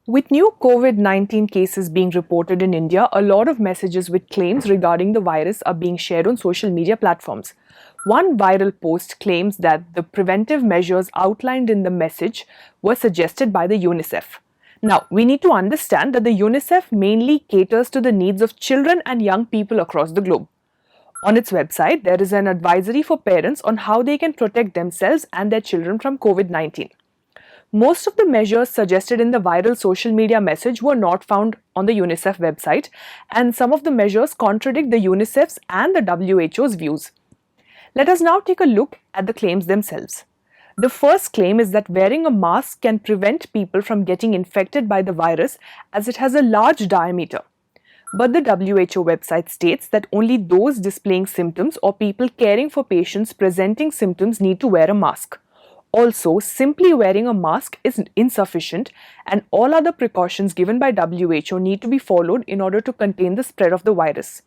With new COVID-19 cases being reported in India, a lot of messages with claims regarding the virus are being shared on social media platforms. One viral post claims that the preventive measures outlined in the message were suggested by the UNICEF. Now, we need to understand that the UNICEF mainly caters to the needs of children and young people across the globe. On its website, there is an advisory for parents on how they can protect themselves and their children from COVID-19. Most of the measures suggested in the viral social media message were not found on the UNICEF website, and some of the measures contradict the UNICEF's and the WHO's views. Let us now take a look at the claims themselves. The first claim is that wearing a mask can prevent people from getting infected by the virus as it has a large diameter. But the WHO website states that only those displaying symptoms or people caring for patients presenting symptoms need to wear a mask. Also, simply wearing a mask is insufficient, and all other precautions given by WHO need to be followed in order to contain the spread of the virus.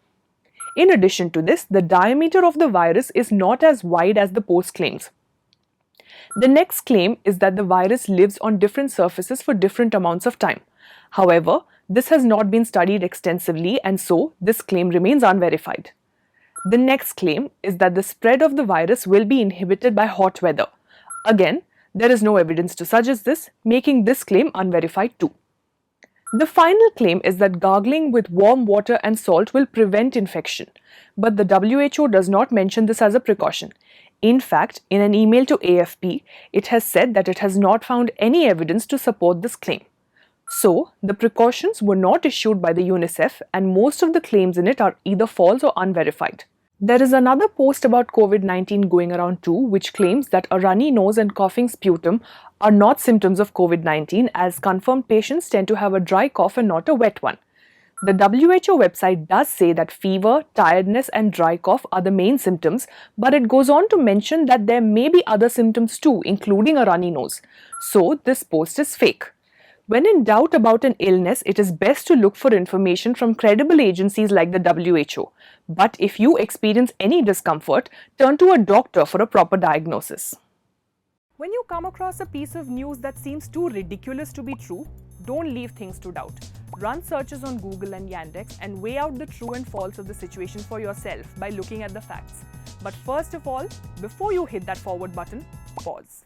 In addition to this, the diameter of the virus is not as wide as the post claims. The next claim is that the virus lives on different surfaces for different amounts of time. However, this has not been studied extensively, and so this claim remains unverified. The next claim is that the spread of the virus will be inhibited by hot weather. Again, there is no evidence to suggest this, making this claim unverified too. The final claim is that gargling with warm water and salt will prevent infection, but the WHO does not mention this as a precaution. In fact, in an email to AFP, it has said that it has not found any evidence to support this claim. So, the precautions were not issued by the UNICEF, and most of the claims in it are either false or unverified. There is another post about COVID-19 going around too, which claims that a runny nose and coughing sputum are not symptoms of COVID-19, as confirmed patients tend to have a dry cough and not a wet one. The WHO website does say that fever, tiredness and dry cough are the main symptoms, but it goes on to mention that there may be other symptoms too, including a runny nose. So, this post is fake. When in doubt about an illness, it is best to look for information from credible agencies like the WHO. But if you experience any discomfort, turn to a doctor for a proper diagnosis. When you come across a piece of news that seems too ridiculous to be true, don't leave things to doubt. Run searches on Google and Yandex and weigh out the true and false of the situation for yourself by looking at the facts. But first of all, before you hit that forward button, pause.